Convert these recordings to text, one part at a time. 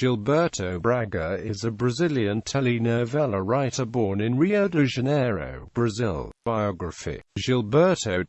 Gilberto Braga is a Brazilian telenovela writer born in Rio de Janeiro, Brazil. Biography. Gilberto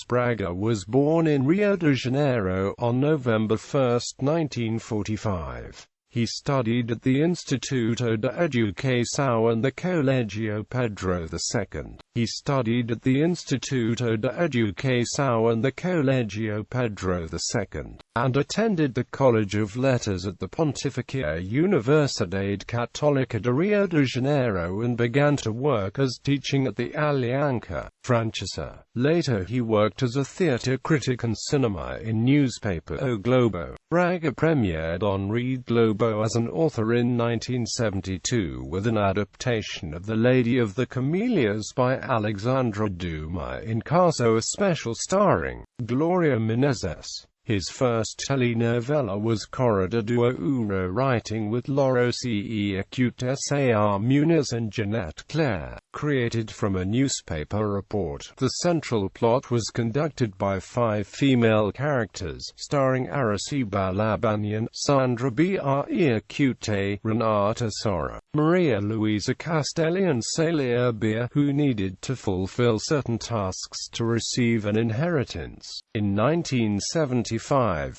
Braga was born in Rio de Janeiro on November 1, 1945. He studied at the Instituto de Educação and the Colégio Pedro II. He studied at the Instituto de Educação and the Colégio Pedro II, and attended the College of Letters at the Pontificia Universidade Católica de Rio de Janeiro and began to work as teaching at the Aliança Francesa. Later he worked as a theatre critic and cinema in newspaper O Globo. Braga premiered on Rede Globo as an author in 1972 with an adaptation of The Lady of the Camellias by Alexandre Dumas in Caso a Special starring Gloria Menezes. His first telenovela was Corrida do Ouro, writing with Lauro Ce Acute Sar Muniz and Jeanette Claire. Created from a newspaper report, the central plot was conducted by 5 female characters, starring Araciba Labanian, Sandra Bre Acute, Renata Sora, Maria Luisa Castelli and Celia Beer, who needed to fulfill certain tasks to receive an inheritance. In 1975,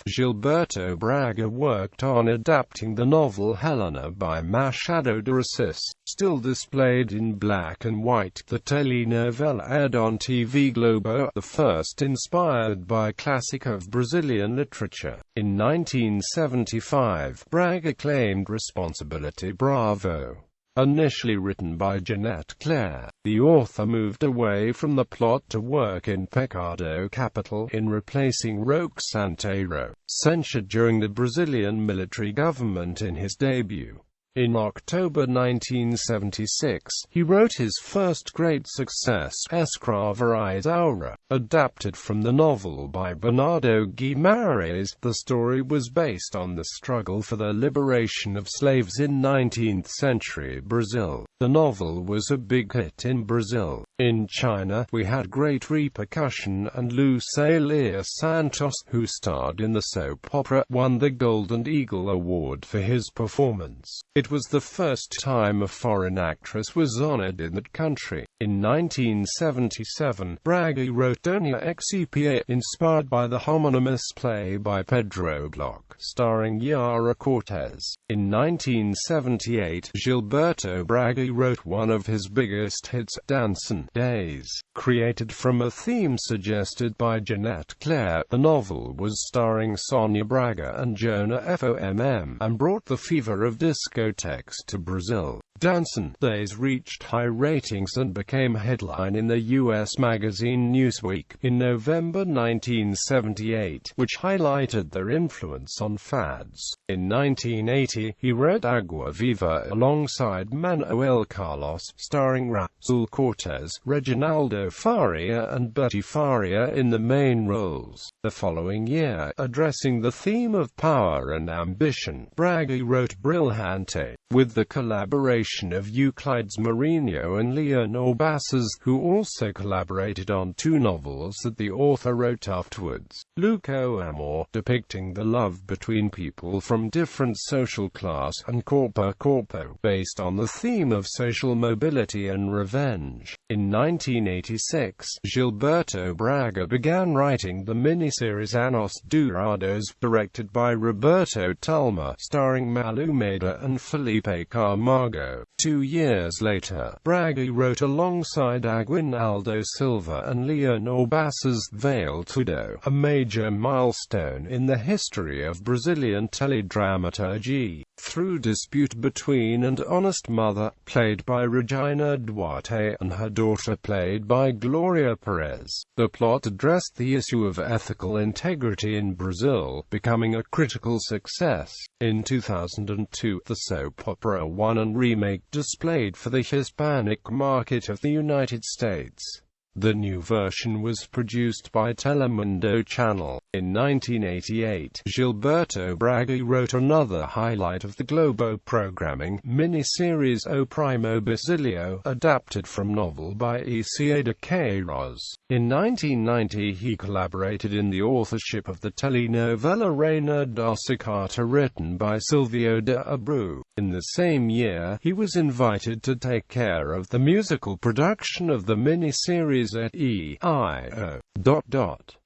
Gilberto Braga worked on adapting the novel Helena by Machado de Assis. Still displayed in black and white, the telenovela aired on TV Globo, the first inspired by classic of Brazilian literature. In 1975, Braga claimed responsibility. Bravo. Initially written by Jeanette Claire, the author moved away from the plot to work in Pecado Capital, in replacing Roque Santeiro, censured during the Brazilian military government in his debut. In October 1976, he wrote his first great success, Escrava Isaura, adapted from the novel by Bernardo Guimarães. The story was based on the struggle for the liberation of slaves in 19th-century Brazil. The novel was a big hit in Brazil. In China, we had great repercussion, and Lucélia Santos, who starred in the soap opera, won the Golden Eagle Award for his performance. It was the first time a foreign actress was honored in that country. In 1977, Braga wrote Doña Xcepia, inspired by the homonymous play by Pedro Bloch, starring Yara Cortez. In 1978, Gilberto Braga wrote one of his biggest hits, Dancin' Days. Created from a theme suggested by Jeanette Claire, the novel was starring Sonia Braga and Jonah Fomm, and brought the fever of discotheques to Brazil. Dancin' Days reached high ratings and became a headline in the U.S. magazine Newsweek in November 1978, which highlighted their influence on fads. In 1980, he wrote Agua Viva alongside Manuel Carlos, starring Raul Cortez, Reginaldo Faria and Betty Faria in the main roles. The following year, addressing the theme of power and ambition, Braga wrote Brilhante, with the collaboration of Euclides Marinho and Leonor Basses, who also collaborated on 2 novels that the author wrote afterwards. Louco Amor, depicting the love between people from different social class, and Corpo Corpo, based on the theme of social mobility and revenge. In 1986, Gilberto Braga began writing the miniseries Anos Dourados, directed by Roberto Talma, starring Malumeda and Felipe Camargo. 2 years later, Braga wrote alongside Aguinaldo Silva and Leonor Basses Vale Tudo, a major milestone in the history of Brazilian teledramaturgy. Through dispute between an honest mother, played by Regina Duarte, and her daughter, played by Gloria Perez, the plot addressed the issue of ethical integrity in Brazil, becoming a critical success. In 2002, the soap opera won a remake displayed for the Hispanic market of the United States. The new version was produced by Telemundo Channel. In 1988, Gilberto Braga wrote another highlight of the Globo programming, miniseries O Primo Basilio, adapted from novel by E.C.A. de Queiroz. In 1990 he collaborated in the authorship of the telenovela Reina da Sucata written by Silvio de Abreu. In the same year, he was invited to take care of the musical production of the miniseries at EIO.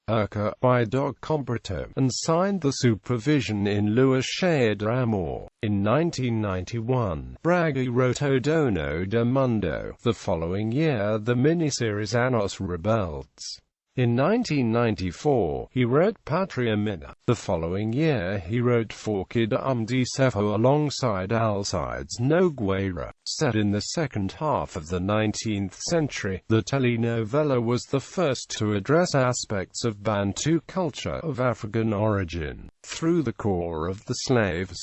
Urca by Doc Comprato, and signed the supervision in Luis Cheia de Amor. In 1991, Braga wrote O Dono do Mundo. The following year, the miniseries Anos Rebeldes. In 1994, he wrote Patria Minha. The following year he wrote Forca de Cefo alongside Alcides Nogueira. Set in the second half of the 19th century, the telenovela was the first to address aspects of Bantu culture of African origin, through the core of the slaves.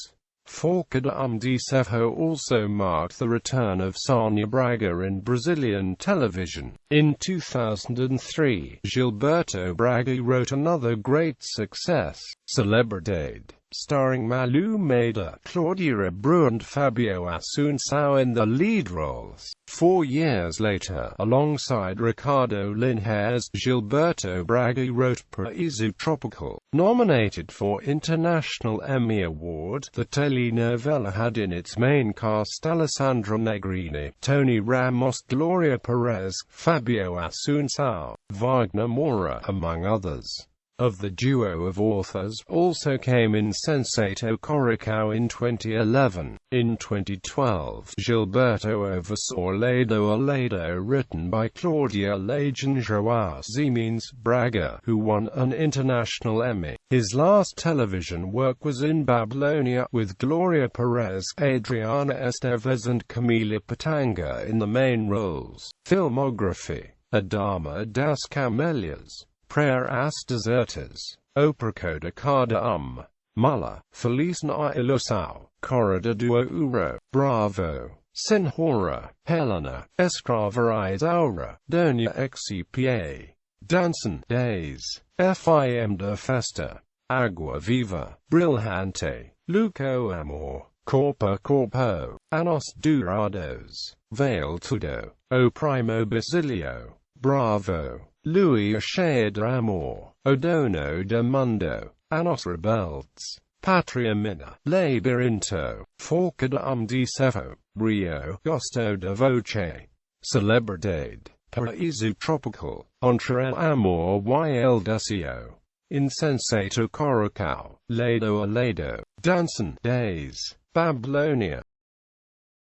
Forca de Cefo also marked the return of Sonia Braga in Brazilian television. In 2003, Gilberto Braga wrote another great success, Celebridade, starring Malu Maida, Claudia Abreu and Fabio Assunção in the lead roles. 4 years later, alongside Ricardo Linhares, Gilberto Braga wrote Paraíso Tropical. Nominated for International Emmy Award, the telenovela had in its main cast Alessandra Negrini, Tony Ramos, Gloria Perez, Fabio Assunção, Wagner Moura, among others. Of the duo of authors, also came Insensato Coracao in 2011. In 2012, Gilberto oversaw Lado a Lado written by Claudia Lejean João Ximenes Braga, who won an international Emmy. His last television work was in Babylonia, with Gloria Perez, Adriana Esteves and Camila Pitanga in the main roles. Filmography: A Dama das Camélias, Prayer às Desertas, O Precoda Cada Mala, Feliz na Ilusão, Corrida do Ouro, Bravo, Senhora, Helena, Escrava Isaura, Donia XCPA, Dançam Days, Fim da Festa, Água Viva, Brilhante, Louco Amor, Corpo, Anos Dourados, Vale Tudo, O Primo Basilio, Bravo, Luis Cheia de Amor, O Dono do Mundo, Anos Rebeldes, Patria Minha, Labirinto, Forca de Cefo, Rio, Gosto de Voce, Celebridade, Paraíso Tropical, Entre el Amor y el Deseo, Insensato Coracao, Lado a Lado, Dançam Days, Babylonia.